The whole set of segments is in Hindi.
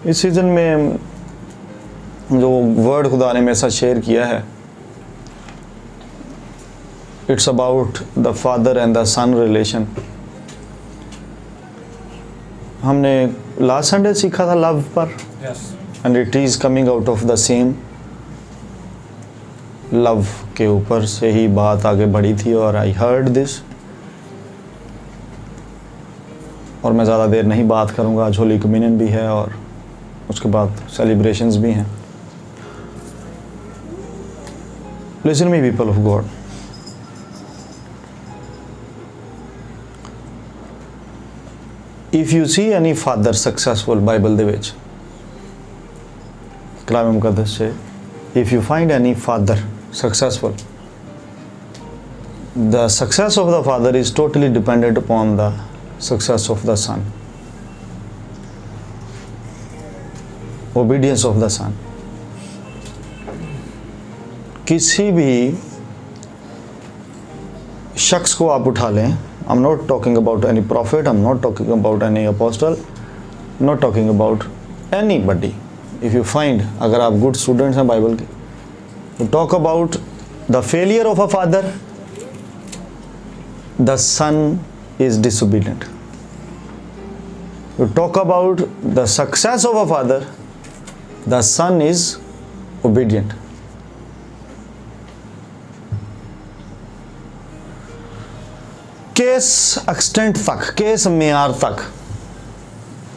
इस सीज़न में जो वर्ड खुदा ने मेरे साथ शेयर किया है, it's about the father and the son relation. हमने लास्ट संडे सीखा था लव पर, and it is coming out of the same love के ऊपर से ही बात आगे बढ़ी थी। और आई हर्ड दिस, और मैं ज़्यादा देर नहीं बात करूँगा। आज होली कम्युनियन भी है और उसके बाद सेलिब्रेशंस भी हैं। Listen me people of God, if you see any father successful, Bible दे विच कलाम मुकद्दस से, if you find any father successful, the success of the father is totally dependent upon the success of the son, obedience of the son। किसी भी शख्स को आप उठा लें, I'm not talking about any prophet, I'm not talking about any apostle, not talking about anybody। if you find, अगर आप good students हैं बाइबल के, to talk about the failure of a father, the son is disobedient। You talk about the success of a father, the son is obedient। किस एक्सटेंट तक, किस मेयार तक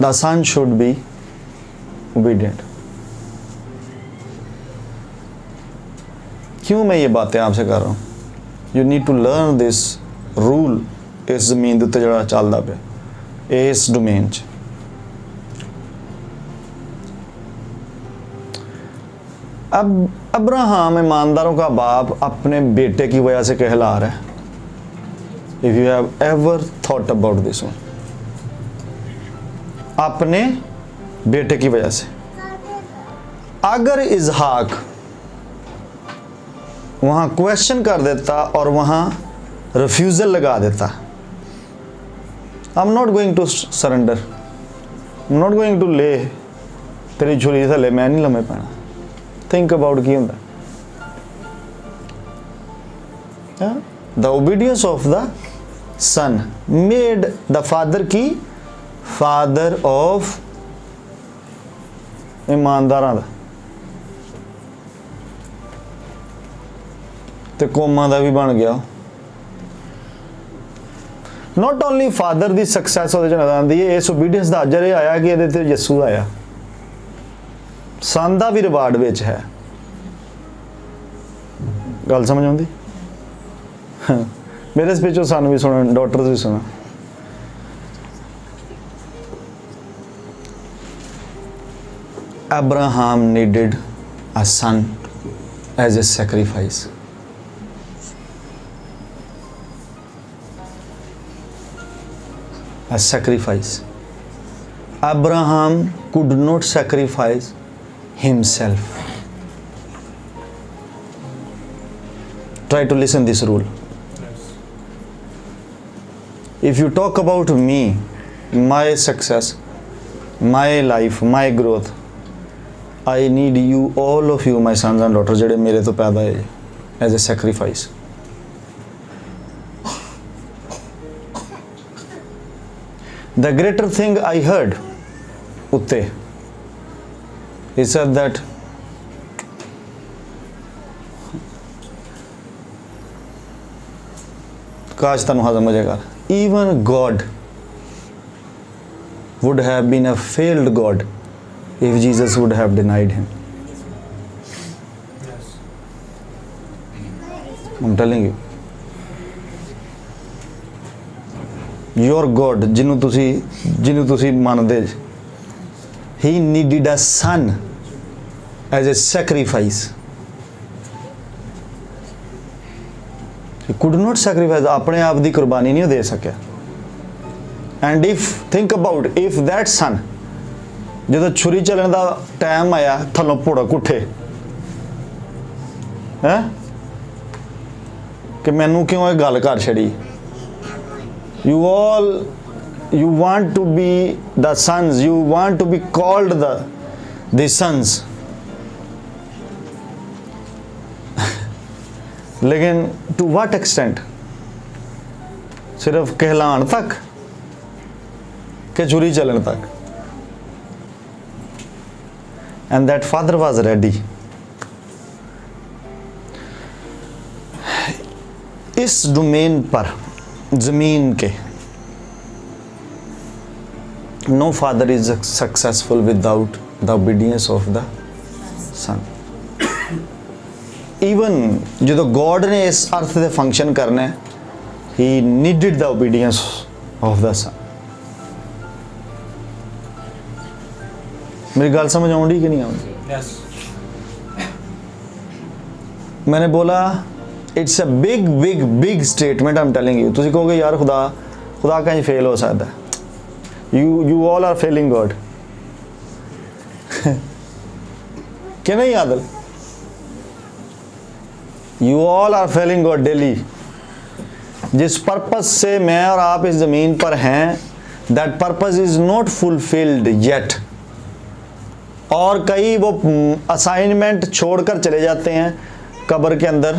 the son should be obedient। क्यों मैं ये बातें आपसे कर रहा हूँ? You need to learn this rule इस ज़मीन उत्ते जड़ा चलदा पे इस डोमेन च। अब अब्राहम ईमानदारों का बाप अपने बेटे की वजह से कहला रहा है। If you have ever thought about this one, अपने बेटे की वजह से। अगर इजहाक वहाँ क्वेश्चन कर देता और वहाँ रिफ्यूज़ल लगा देता, I'm not going to surrender, I'm not going to lay तेरी छुरी थले मैं नहीं लम्हे पैना। Think about की होंदा, the obedience of the son made the father की father of ईमानदारां दा ते कौमां दा भी बन गया। Not only father the success ਉਹਦੇ ਚ ਨਜ਼ਰ ਆਉਂਦੀ ਹੈ, ਇਸ ਓਬੀਡੀਐਂਸ ਦਾ ਅਜਰ ਇਹ ਆਇਆ ਕਿ ਇਹਦੇ ਤੇ ਯਿਸੂ ਆਇਆ। ਸਨ ਦਾ ਵੀ ਰਿਵਾਰਡ ਵਿੱਚ ਹੈ। ਗੱਲ ਸਮਝ ਆਉਂਦੀ? मेरे इस पिछों सन भी सुना, डॉटर्स भी सुना। Abraham needed a son as a sacrifice। A sacrifice। Abraham could not sacrifice himself। Try to listen this rule। If you talk about me, my success, my life, my growth, I need you, all of you, my sons and daughters, ਜਿਹੜੇ ਮੇਰੇ ਤੋਂ ਪੈਦਾ ਹੋਏ, as a sacrifice। The greater thing I heard ਉੱਤੇ, he said that ਕਾਸ਼ ਤੁਹਾਨੂੰ ਹਜ਼ਮ ਹੋ ਜਾਏਗਾ, even God would have been a failed God if Jesus would have denied him। I'm telling you, your God ਜਿਹਨੂੰ ਤੁਸੀਂ ਮੰਨਦੇ, he needed a son as a sacrifice। He could not sacrifice, अपने आप दी कुर्बानी नहीं दे सकिया। And if think about, if that son ਜਦੋਂ ਛੁਰੀ ਚੱਲਣ ਦਾ ਟਾਈਮ ਆਇਆ ਥੱਲੋਂ ਭੋੜਾ ਕੁੱਠੇ ਹੈ ਕਿ ਮੈਨੂੰ ਕਿਉਂ ਇਹ ਗੱਲ ਕਰ ਛੜੀ। You want to be the sons, you want to be called the the sons, लेकिन टू व्हाट एक्सटेंट? सिर्फ कहलाण तक कि छुरी चलन तक? And that father was ready. इस डोमेन पर, जमीन के, no father is successful without the obedience of the son. Even जो गॉड ने इस अर्थ से फंक्शन करना है, he needed the obedience of the son. मेरी गल समझ आउंदी कि नहीं आउंदी? Yes. मैंने बोला it's a big big big statement. I am telling you. तुसी कहोगे यार खुदा कहीं फेल हो सकता है। You all are failing God कि नहीं आदल? You all are failing God daily. जिस पर्पस से मैं और आप इस ज़मीन पर हैं, that purpose is not fulfilled yet. और कई वो असाइनमेंट छोड़कर चले जाते हैं कब्र के अंदर,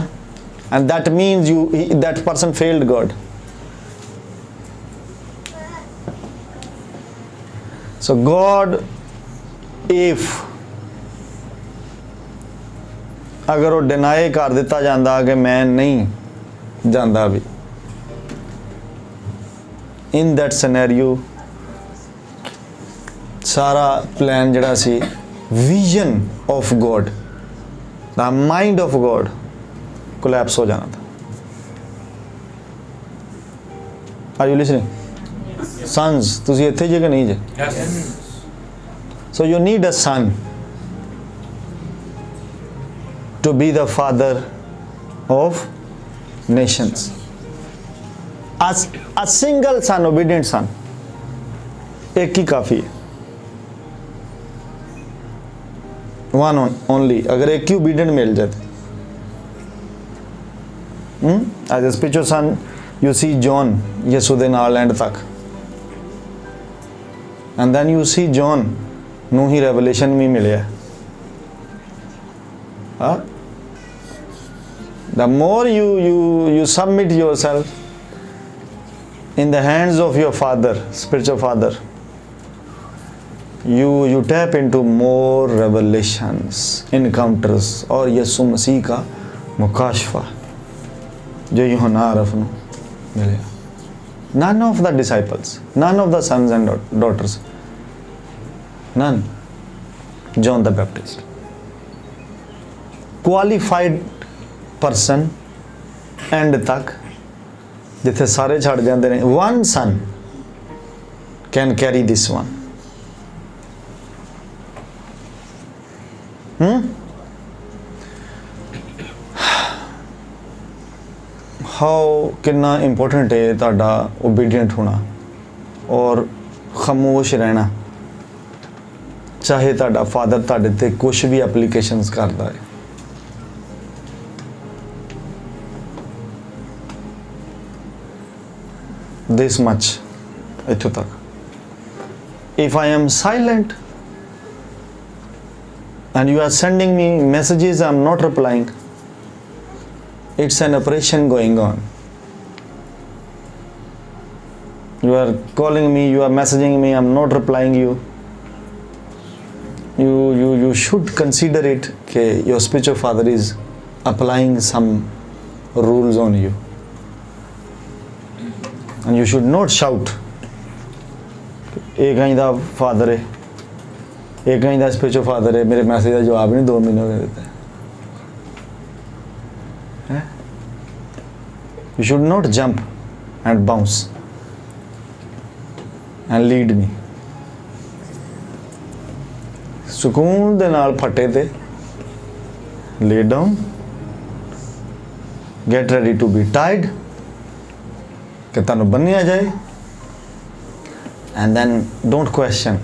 and that means that person failed God. So God, if अगर वो डिनाई कर दिता जाता कि मैं नहीं जाता भी, इन दैट सिनेरियो सारा प्लान जड़ा सी, vision of God, the mind of God collapse हो जाना था। Are you listening? सन्स, तुसी इत्थे जे कि नहीं जे? So you need a son to be the father of nations. A single son, obedient son, एक ही काफ़ी है, one only। अगर एक ही obedient मिल जाए, as a spiritual son you see John यसू दे नाल एंड तक, and then you see John नूं ही revelation भी मिलिया। The more you submit yourself in the hands of your father, spiritual father, you tap into more revelations, encounters, और यसु मसीह का मुकाशफा जो यूहन्ना आरफ नूं मिलिया। None of the disciples, none of the sons and daughters, none. John the Baptist, qualified person end तक, जिथे सारे छड़ जाते हैं, one son can carry this one. How कितना इंपॉर्टेंट है तुहाडा ओबीडियंट होना और खामोश रहना, चाहे तुहाडा फादर तुहाडे ते कुछ भी एप्लीकेशनस करता है। This much, इत्थों तक। If I am silent and you are sending me messages, I am not replying, it's an operation going on. You are calling me, you are messaging me, I am not replying you. You should consider it that your spiritual father is applying some rules on you. And you should not shout, एक कहीं दा फादर है, एक कहीं दा स्पिरिचुअल फादर है, मेरे मैसेज का जवाब नहीं 2 महीने हो गए देता है। You should not jump and bounce and lead me. सुकून दे नाल फटे ते lay down, get ready to be tied, कि तुहानू बन्निया जाए, and then don't question.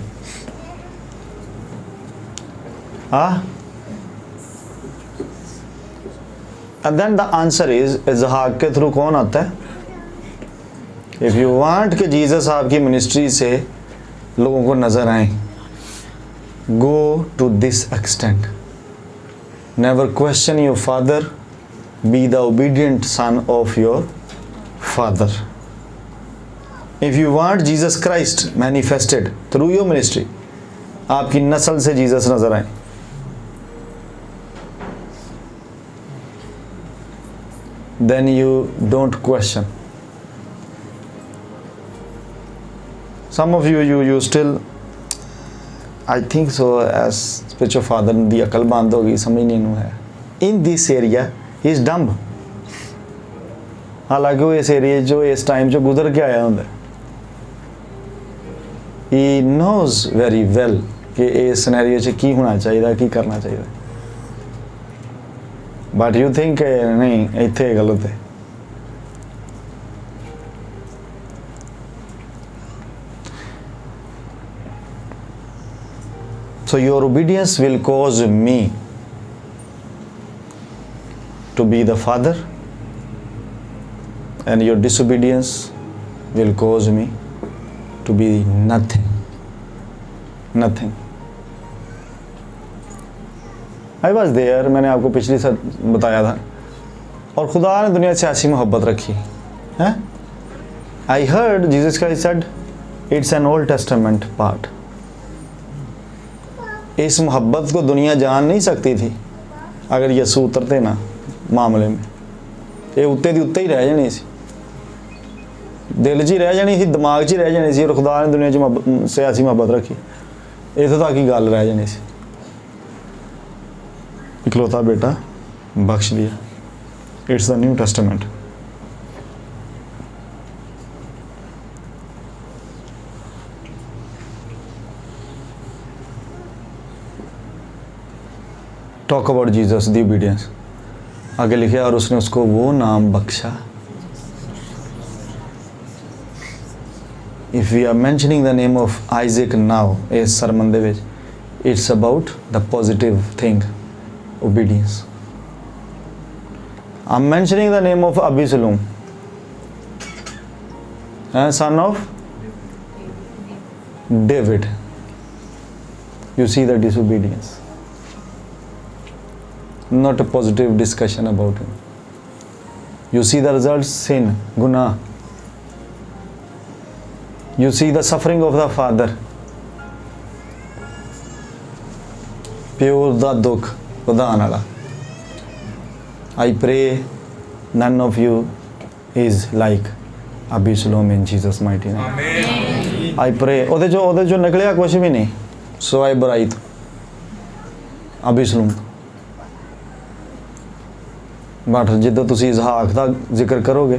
And then the answer is इज़हाक के थ्रू कौन आता है? If you want कि जीसस आपकी मिनिस्ट्री से लोगों को नजर आए, go to this extent. Never question your father. Be the obedient son of your father. If you want Jesus Christ manifested through your ministry, आपकी नस्ल से जीसस नजर आए, then you don't question. Some of you still, I think so, as spiritual father दी अकल बंद हो गई, समझ नहीं है. In this area he is dumb. हालांकि वो इस एरिया जो इस टाइम जो गुजर के आया होंगे, he knows very well कि इस सिनेरियो च की होना चाहिए, की करना चाहिए. But you think नहीं इत्थे गलत है. So your obedience will cause me to be the father, and your disobedience will cause me to be nothing. Nothing. I was there, मैंने आपको पिछली साल बताया था. और खुदा ने दुनिया से ऐसी मोहब्बत रखी है. I heard Jesus Christ said it's an Old Testament part. इस मोहब्बत को दुनिया जान नहीं सकती थी अगर यसू उतरते ना मामले में. ये उत्ते दी उत्ते ही रह जानी सी, दिल च ही रह जानी सी, दिमाग च ही रह जानी सी. और खुदा ने दुनिया च से ऐसी मोहब्बत रखी, इत्थों तक ही गल रह जानी सी. इकलौता बेटा बख्श दिया. It's the New Testament. Talk about Jesus the obedience. आगे लिखे और उसने उसको वो नाम बख्शा. If we are mentioning the name of Isaac now इस सरमन दे विच, it's about the positive thing, obedience. I am mentioning the name of Absalom, son of David. You see the disobedience. Not a positive discussion about him. You see the results, sin, guna. You see the suffering of the father. Pure da dukh udan wala. I pray none of you is like Absalom in Jesus mighty name. Amen. I pray ਉਹਦੇ ਜੋ ਨਿਕਲਿਆ ਕੁਝ ਵੀ ਨਹੀਂ ਸਵਾਏ ਬੁਰਾਈ ਤੋਂ Absalom. बट जिद्दों तुसी इसहाक का जिक्र करोगे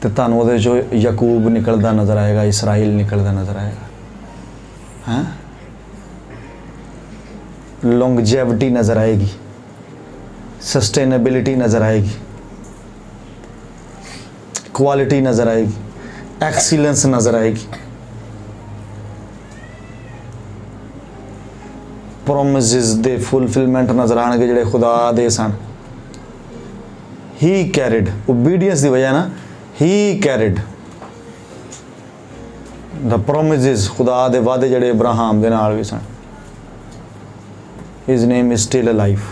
तो तुहानूं उहदे चों याकूब निकलदा नज़र आएगा, इसराइल निकलदा नज़र आएगा. हैं लॉन्गजेविटी नज़र आएगी, सस्टेनेबिलिटी नज़र आएगी, क्वालिटी नज़र आएगी, एक्सीलेंस नज़र आएगी, प्रोमिसेस दे फुलफिलमेंट नज़र आएंगे जिहड़े खुदा दे सन. He carried obedience दी वजह ना, he carried the promises, खुदा दे वादे जड़े अब्राहम दे नाल भी son. His name is still alive.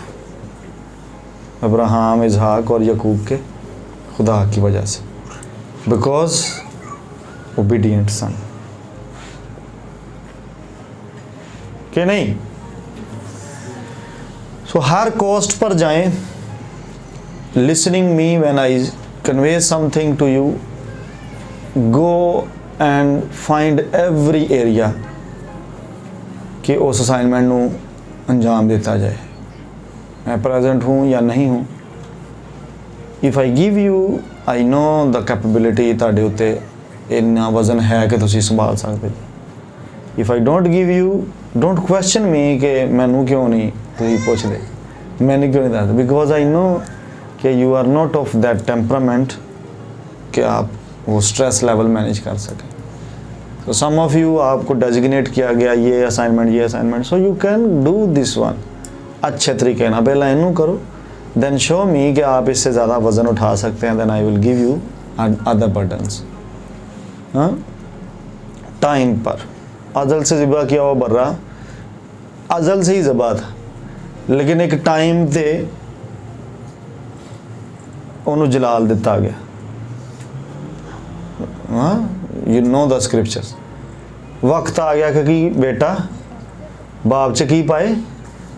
Abraham, इसहाक और याकूब के खुदा की वजह से, because obedient son. कि नहीं? So हर कॉस्ट पर जाएं. Listening me when I convey something to you, go and find every area कि उस असाइनमेंट नू अंजाम देता जाए. मैं प्रेजेंट हूँ या नहीं हूँ. If I give you, I know the capability तुहाडे उत्ते इन्ना वजन है कि तुसीं संभाल सकते. If I don't give you, don't question me कि मैनू क्यों नहीं तुसीं पुछदे, मैनू क्यों नहीं दसदे, because I know कि you are not of that temperament कि आप वो स्ट्रेस लेवल मैनेज कर सकें. तो सम ऑफ यू आपको डेजिग्नेट किया गया ये assignment, so you can do this one अच्छे तरीके ना. पहले इनू करो, देन शो मी कि आप इससे ज़्यादा वज़न उठा सकते हैं, then I will give you other burdens. हाँ, टाइम पर अजल से ज़िबा किया हुआ बर्रा अजल से ही ज़बा था, लेकिन एक टाइम ते उन्होंने जलाल दिता गया। हाँ, यू नो द स्क्रिप्चर्स। वक्त आ गया कि बेटा बाप च की पाए,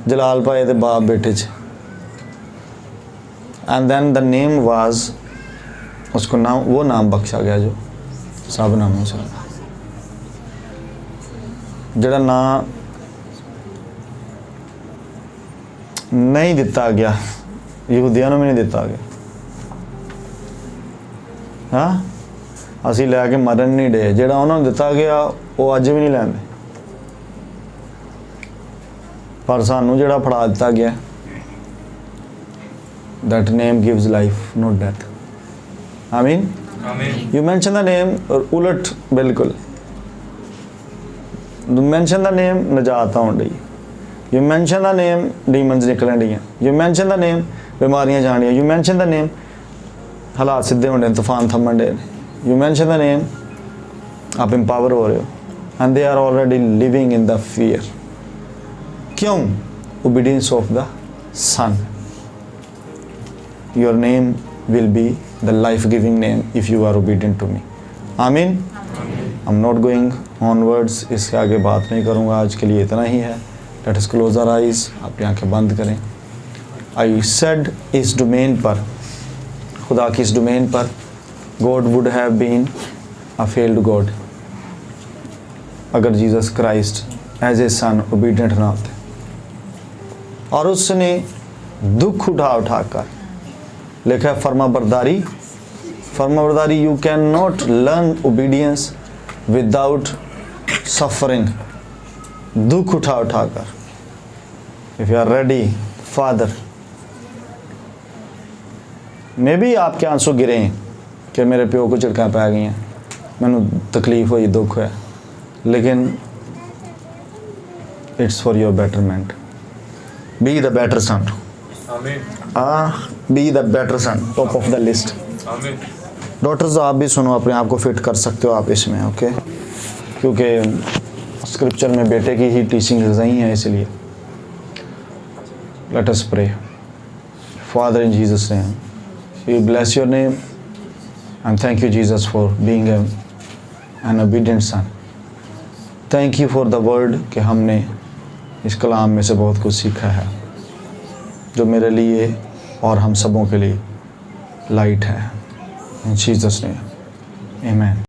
जलाल पाए, तो बाप बेटे च। And then the name was, उसको नाम, वो नाम बख्शा गया जो सब नामों से, जड़ा ना नहीं दिता गया यहूदियों ने भी नहीं दिता गया। हाँ, असी लैके मरन नहीं डे, जड़ा उन्होंने दिता गया वो अज भी नहीं लैंदे, पर सानू जड़ा फड़ा दिता गया, that name gives life not death. आमीन। यू मेंशन द नेम, और उलट बिल्कुल मेंशन द नेम, नजात आउन डी। You mention the name, demons निकलन डी। यू मेंशन द नेम, बीमारियां जान डी। यू मेंशन द नेम, हालात सीधे होने, तूफान थमन डे। यू मेंशन द नेम, आप एम्पावर हो रहे हो, and they are already living in the fear. क्यों? Obedience of the sun. Your name will be the life giving name if you are obedient to me. आमीन। I am not going onwards, इसके आगे बात नहीं करूँगा, आज के लिए इतना ही है। Let us close our eyes, आप आंखें बंद करें। आई सेड इस डोमेन पर, खुदा की इस डोमेन पर, God would have been a failed God अगर Jesus Christ as a son obedient ना होते। और उसने दुख उठा कर लिखा है फर्मा बरदारी। You can not learn obedience without suffering. दुख उठा कर, if you are ready father, मे भी आपके आंसू गिरे कि मेरे प्यो को झिड़कां पै गई, मैनू तकलीफ हुई, दुख है, लेकिन it's for your betterment. Be the better son. Be the better son, top of the list. Doctors आप भी सुनो, अपने आप को फिट कर सकते हो आप इसमें, ओके? क्योंकि स्क्रिप्चर में बेटे की ही टीचिंग नहीं है, इसलिए let us pray. Father, in Jesus name we bless your name and thank you Jesus for being an obedient son. Thank you for the word कि हमने इस कलाम में से बहुत कुछ सीखा है जो मेरे लिए और हम सबों के लिए लाइट है। In Jesus name, amen.